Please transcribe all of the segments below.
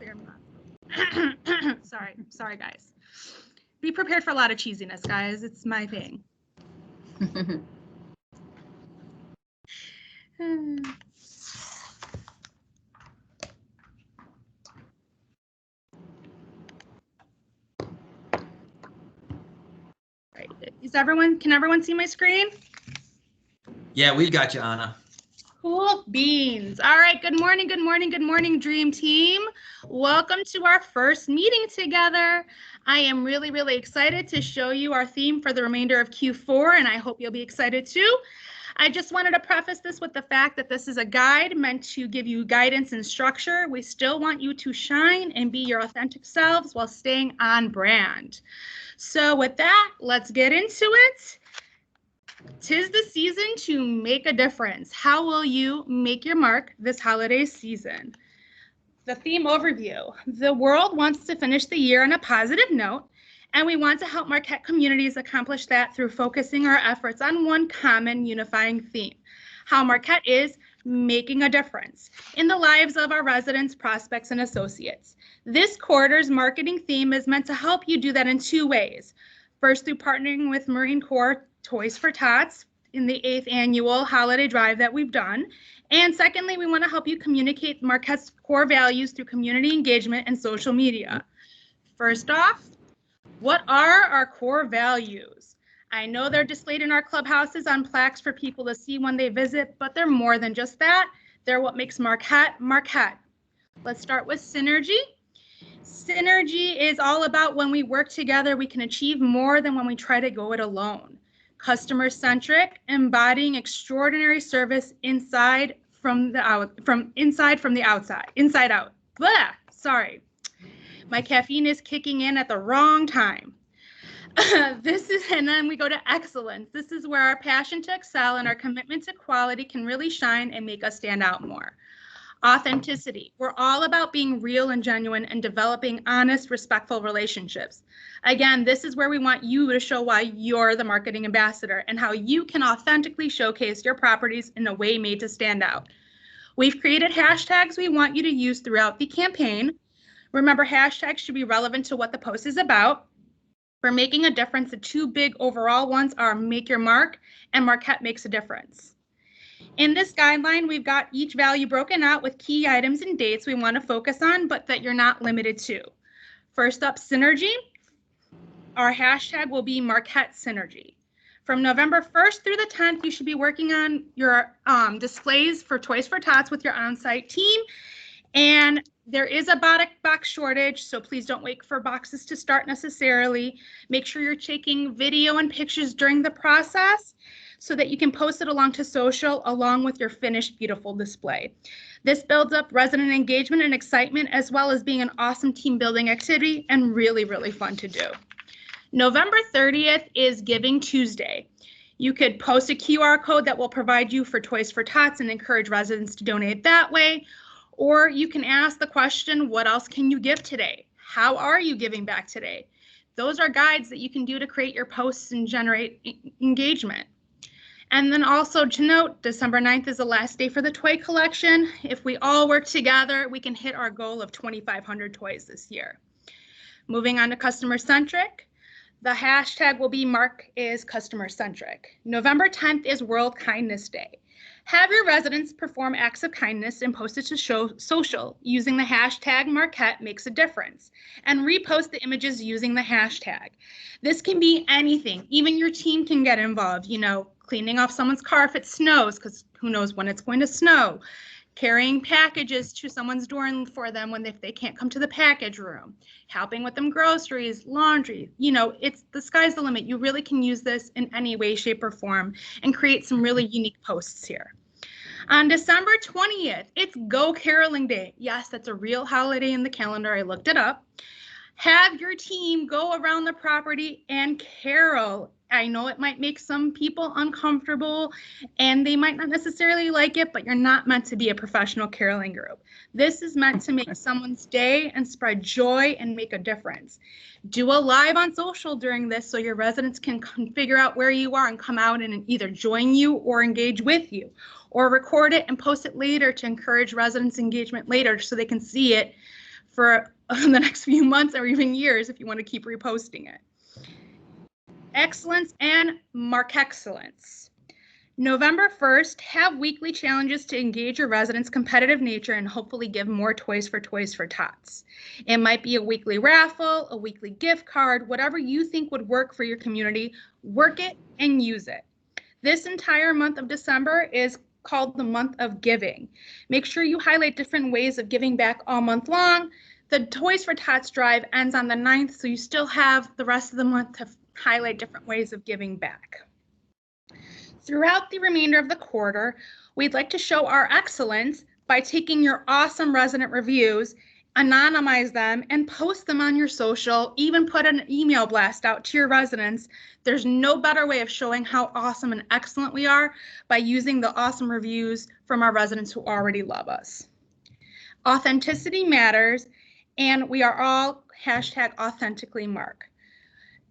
your mouth. Sorry, guys. Be prepared for a lot of cheesiness, guys. It's my thing. Right. Can everyone see my screen? Yeah, we've got you, Anna. Cool beans. All right, good morning, Dream Team. Welcome to our first meeting together. I am really excited to show you our theme for the remainder of Q4, and I hope you'll be excited too. I just wanted to preface this with the fact that this is a guide meant to give you guidance and structure. We still want you to shine and be your authentic selves while staying on brand. So with that, let's get into it. 'Tis the season to make a difference. How will you make your mark this holiday season? The theme overview. The world wants to finish the year on a positive note, and we want to help Marquette communities accomplish that through focusing our efforts on one common unifying theme: how Marquette is making a difference in the lives of our residents, prospects, and associates. This quarter's marketing theme is meant to help you do that in two ways. First, through partnering with Marine Corps Toys for Tots in the 8th annual holiday drive that we've done. And secondly, we want to help you communicate Marquette's core values through community engagement and social media. First off, what are our core values? I know they're displayed in our clubhouses on plaques for people to see when they visit, but they're more than just that. They're what makes Marquette, Marquette. Let's start with synergy. Synergy is all about when we work together, we can achieve more than when we try to go it alone. Customer-centric, embodying extraordinary service inside from the outside, inside out. Blah, sorry. My caffeine is kicking in at the wrong time. And then we go to excellence. This is where our passion to excel and our commitment to quality can really shine and make us stand out more. Authenticity. We're all about being real and genuine and developing honest, respectful relationships. Again, this is where we want you to show why you're the marketing ambassador and how you can authentically showcase your properties in a way made to stand out. We've created hashtags we want you to use throughout the campaign. Remember, hashtags should be relevant to what the post is about. For making a difference, the two big overall ones are Make Your Mark and Marquette Makes a Difference. In this guideline, we've got each value broken out with key items and dates we want to focus on, but that you're not limited to. First up, synergy. Our hashtag will be Marquette Synergy. From November 1st through the 10th, you should be working on your displays for Toys for Tots with your on-site team. And there is a box shortage, so please don't wait for boxes to start necessarily. Make sure you're taking video and pictures during the process so that you can post it along to social along with your finished beautiful display. This builds up resident engagement and excitement, as well as being an awesome team building activity and really fun to do. November 30th is Giving Tuesday. You could post a QR code that will provide you for Toys for Tots and encourage residents to donate that way. Or you can ask the question, what else can you give today? How are you giving back today? Those are guides that you can do to create your posts and generate engagement. And then also to note, December 9th is the last day for the toy collection. If we all work together, we can hit our goal of 2,500 toys this year. Moving on to customer centric. The hashtag will be Mark is customer centric. November 10th is World Kindness Day. Have your residents perform acts of kindness and post it to social using the hashtag Marquette Makes a Difference and repost the images using the hashtag. This can be anything. Even your team can get involved, cleaning off someone's car if it snows, because who knows when it's going to snow, carrying packages to someone's door for them if they can't come to the package room, helping with them groceries, laundry. It's the sky's the limit. You really can use this in any way, shape, or form and create some really unique posts here. On December 20th, it's Go Caroling Day. Yes, that's a real holiday in the calendar. I looked it up. Have your team go around the property and carol. I know it might make some people uncomfortable and they might not necessarily like it, but you're not meant to be a professional caroling group. This is meant to make someone's day and spread joy and make a difference. Do a live on social during this so your residents can figure out where you are and come out and either join you or engage with you, or record it and post it later to encourage residents' engagement later so they can see it for the next few months or even years if you want to keep reposting it. Excellence and mark excellence. November 1st, have weekly challenges to engage your residents' competitive nature and hopefully give more Toys for Tots. It might be a weekly raffle, a weekly gift card, whatever you think would work for your community, work it and use it. This entire month of December is called the month of giving. Make sure you highlight different ways of giving back all month long. The Toys for Tots drive ends on the 9th, so you still have the rest of the month to highlight different ways of giving back. Throughout the remainder of the quarter, we'd like to show our excellence by taking your awesome resident reviews, anonymize them, and post them on your social, even put an email blast out to your residents. There's no better way of showing how awesome and excellent we are by using the awesome reviews from our residents who already love us. Authenticity matters, and we are all #authenticallymark.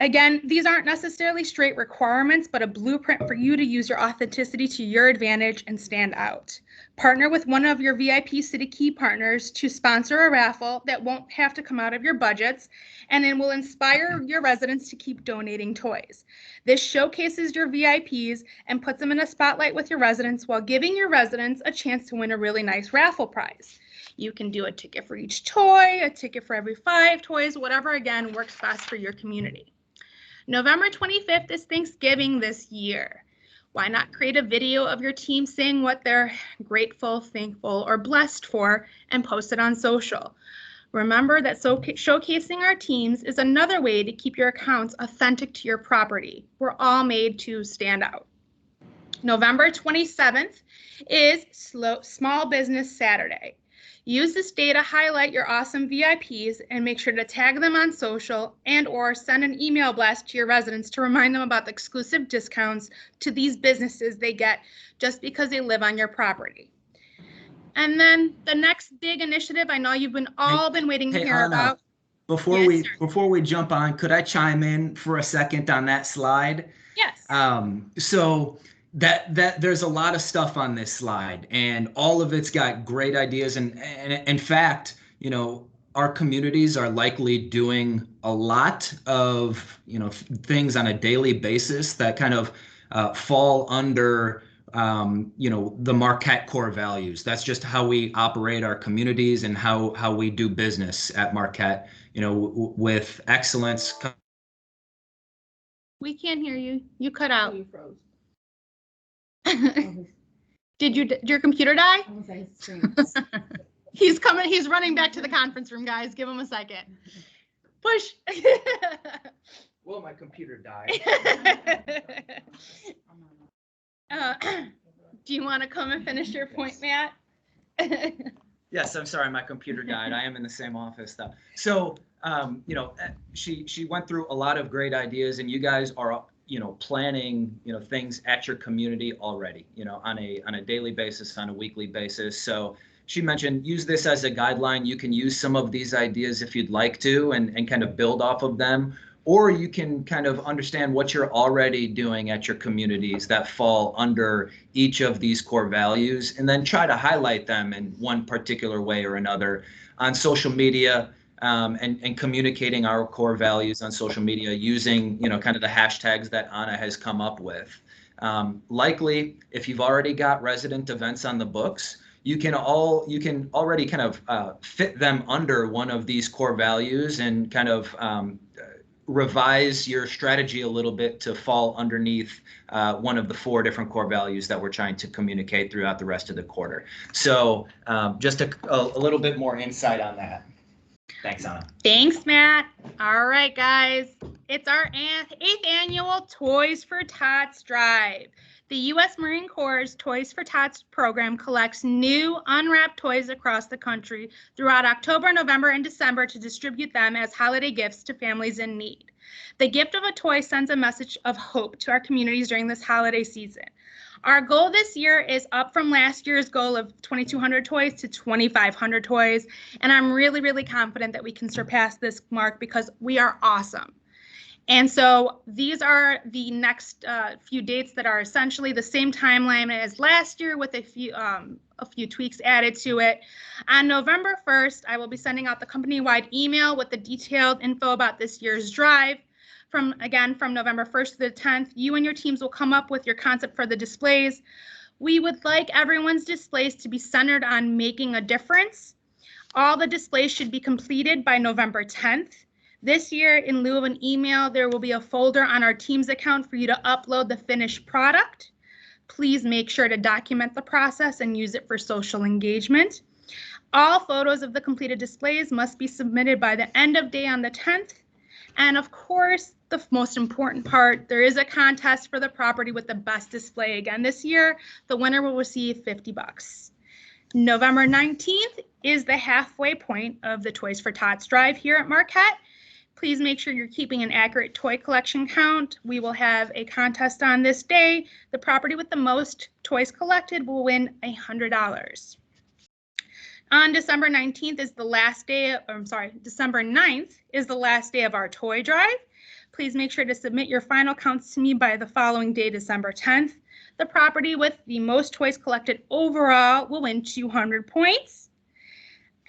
Again, these aren't necessarily straight requirements, but a blueprint for you to use your authenticity to your advantage and stand out. Partner with one of your VIP City Key partners to sponsor a raffle that won't have to come out of your budgets, and it will inspire your residents to keep donating toys. This showcases your VIPs and puts them in a spotlight with your residents while giving your residents a chance to win a really nice raffle prize. You can do a ticket for each toy, a ticket for every 5 toys, whatever, again, works best for your community. November 25th is Thanksgiving this year. Why not create a video of your team saying what they're grateful, thankful, or blessed for and post it on social? Remember that showcasing our teams is another way to keep your accounts authentic to your property. We're all made to stand out. November 27th is Small Business Saturday. Use this day to highlight your awesome VIPs and make sure to tag them on social and/or send an email blast to your residents to remind them about the exclusive discounts to these businesses they get just because they live on your property. And then the next big initiative I know you've all been waiting to hear about. Before we jump on, could I chime in for a second on that slide? Yes. So that there's a lot of stuff on this slide, and all of it's got great ideas, and in fact, you know, our communities are likely doing a lot of, you know, things on a daily basis that kind of fall under you know, the Marquette core values. That's just how we operate our communities and how we do business at Marquette, you know, with excellence. We can't hear you. You cut out. You froze. Did your computer die? He's coming. He's running back to the conference room, guys. Give him a second. Push. Well, my computer died. Do you want to come and finish your point, Matt? Yes, I'm sorry, my computer died. I am in the same office though. So, you know, she went through a lot of great ideas, and you guys are, you know, planning, you know, things at your community already, you know, on a daily basis, on a weekly basis. So she mentioned use this as a guideline. You can use some of these ideas if you'd like to, and kind of build off of them. Or you can kind of understand what you're already doing at your communities that fall under each of these core values, and then try to highlight them in one particular way or another on social media, and communicating our core values on social media using, you know, kind of the hashtags that Anna has come up with. Likely, if you've already got resident events on the books, you can already kind of fit them under one of these core values and kind of revise your strategy a little bit to fall underneath one of the 4 different core values that we're trying to communicate throughout the rest of the quarter. So just a little bit more insight on that. Thanks, Anna. Thanks, Matt. All right, guys. It's our 8th annual Toys for Tots Drive. The U.S. Marine Corps' Toys for Tots program collects new unwrapped toys across the country throughout October, November, and December to distribute them as holiday gifts to families in need. The gift of a toy sends a message of hope to our communities during this holiday season. Our goal this year is up from last year's goal of 2,200 toys to 2,500 toys, and I'm really, really confident that we can surpass this mark because we are awesome. And so these are the next few dates that are essentially the same timeline as last year with a few tweaks added to it. On November 1st, I will be sending out the company-wide email with the detailed info about this year's drive. From November 1st to the 10th, you and your teams will come up with your concept for the displays. We would like everyone's displays to be centered on making a difference. All the displays should be completed by November 10th. This year, in lieu of an email, there will be a folder on our Teams account for you to upload the finished product. Please make sure to document the process and use it for social engagement. All photos of the completed displays must be submitted by the end of day on the 10th. And of course, the most important part, there is a contest for the property with the best display again this year. The winner will receive $50. November 19th is the halfway point of the Toys for Tots drive here at Marquette. Please make sure you're keeping an accurate toy collection count. We will have a contest on this day. The property with the most toys collected will win $100. On December 19th is the last day, December 9th is the last day of our toy drive. Please make sure to submit your final counts to me by the following day, December 10th. The property with the most toys collected overall will win 200 points.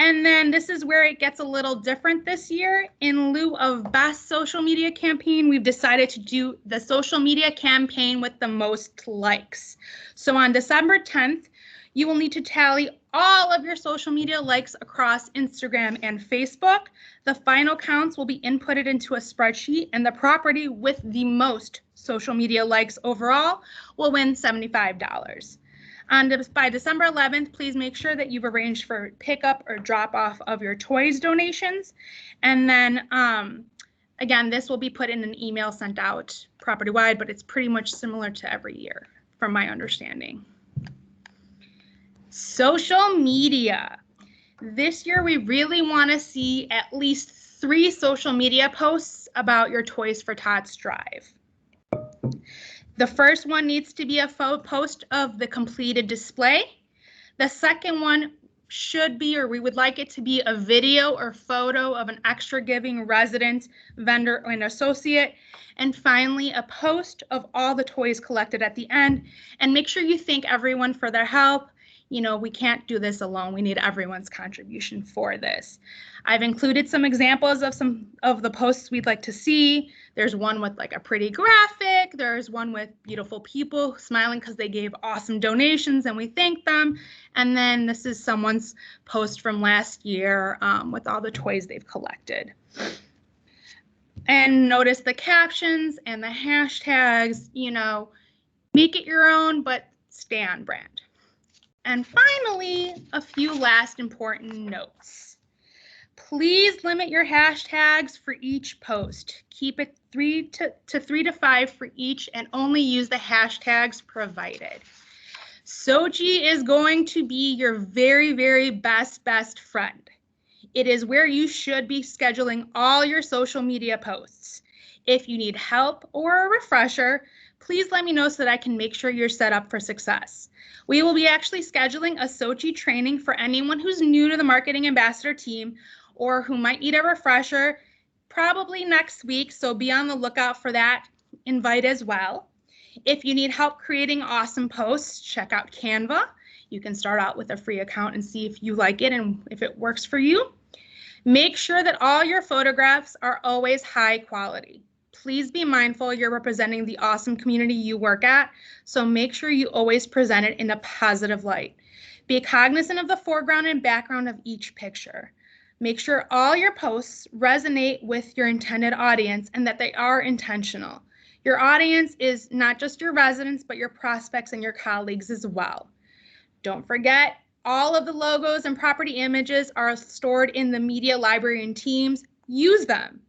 And then this is where it gets a little different this year. In lieu of best social media campaign, we've decided to do the social media campaign with the most likes. So on December 10th, you will need to tally all of your social media likes across Instagram and Facebook. The final counts will be inputted into a spreadsheet, and the property with the most social media likes overall will win $75. By December 11th, please make sure that you've arranged for pickup or drop off of your toys donations. And then again, this will be put in an email sent out property-wide, but it's pretty much similar to every year from my understanding. Social media. This year, we really want to see at least 3 social media posts about your Toys for Tots drive. The first one needs to be a post of the completed display. The second one should be, or we would like it to be, a video or photo of an extra giving resident, vendor, or an associate. And finally, a post of all the toys collected at the end. And make sure you thank everyone for their help. You know, we can't do this alone. We need everyone's contribution for this. I've included some examples of some of the posts we'd like to see. There's one with like a pretty graphic. There's one with beautiful people smiling because they gave awesome donations and we thank them. And then this is someone's post from last year with all the toys they've collected. And notice the captions and the hashtags, you know, make it your own, but stay on brand. And finally, a few last important notes. Please limit your hashtags for each post. Keep it 3 to 5 for each and only use the hashtags provided. Soji is going to be your very, very best friend. It is where you should be scheduling all your social media posts. If you need help or a refresher, please let me know so that I can make sure you're set up for success. We will be actually scheduling a Soji training for anyone who's new to the Marketing Ambassador team or who might need a refresher, probably next week, so be on the lookout for that invite as well. If you need help creating awesome posts, check out Canva. You can start out with a free account and see if you like it and if it works for you. Make sure that all your photographs are always high quality. Please be mindful you're representing the awesome community you work at, so make sure you always present it in a positive light. Be cognizant of the foreground and background of each picture. Make sure all your posts resonate with your intended audience and that they are intentional. Your audience is not just your residents, but your prospects and your colleagues as well. Don't forget, all of the logos and property images are stored in the media library in Teams. Use them.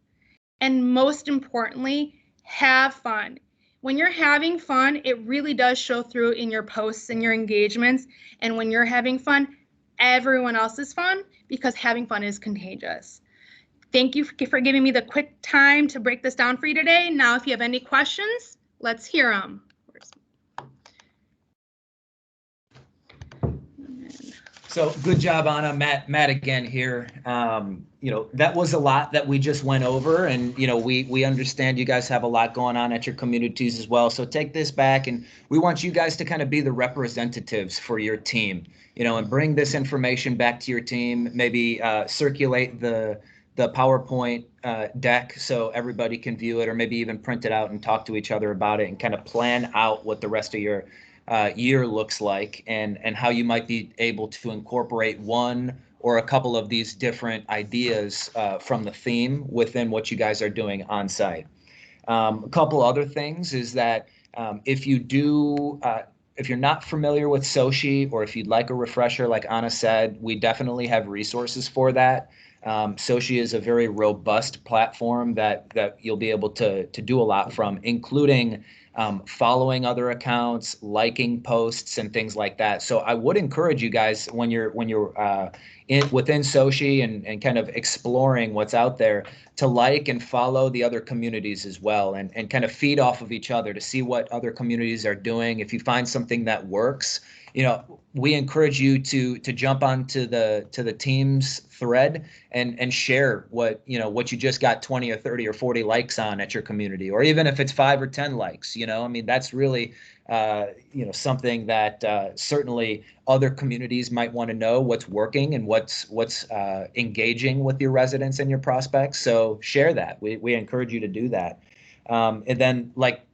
And most importantly, have fun. When you're having fun, it really does show through in your posts and your engagements. And when you're having fun, everyone else is fun because having fun is contagious. Thank you for giving me the quick time to break this down for you today. Now, if you have any questions, let's hear them. So good job, Anna. Matt again here. That was a lot that we just went over, and we understand you guys have a lot going on at your communities as well. So take this back, and we want you guys to kind of be the representatives for your team, and bring this information back to your team. Maybe circulate the PowerPoint deck so everybody can view it, or maybe even print it out and talk to each other about it, and kind of plan out what the rest of your year looks like, and how you might be able to incorporate one or a couple of these different ideas from the theme within what you guys are doing on site. A couple other things is that if you're not familiar with Soci, or if you'd like a refresher, like Anna said, we definitely have resources for that. Soci is a very robust platform that you'll be able to do a lot from, including following other accounts, liking posts, and things like that. So I would encourage you guys, when you're within Soci and kind of exploring what's out there, to like and follow the other communities as well, and kind of feed off of each other to see what other communities are doing. If you find something that works, we encourage you to jump onto the team's thread and share what you just got 20 or 30 or 40 likes on at your community, or even if it's 5 or 10 likes. That's really something that certainly other communities might want to know what's working and what's engaging with your residents and your prospects. So share that. We encourage you to do that. And then, like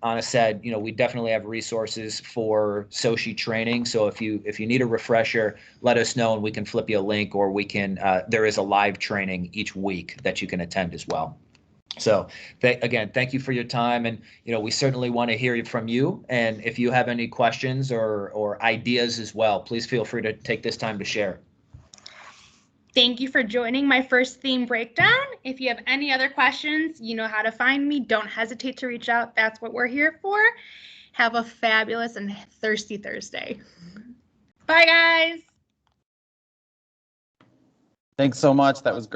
Anna said, we definitely have resources for Soci training. So if you need a refresher, let us know and we can flip you a link, or we can. There is a live training each week that you can attend as well. So again, thank you for your time, and we certainly want to hear from you. And if you have any questions or ideas as well, please feel free to take this time to share. Thank you for joining my first theme breakdown. If you have any other questions, you know how to find me. Don't hesitate to reach out. That's what we're here for. Have a fabulous and thirsty Thursday. Bye, guys. Thanks so much. That was great.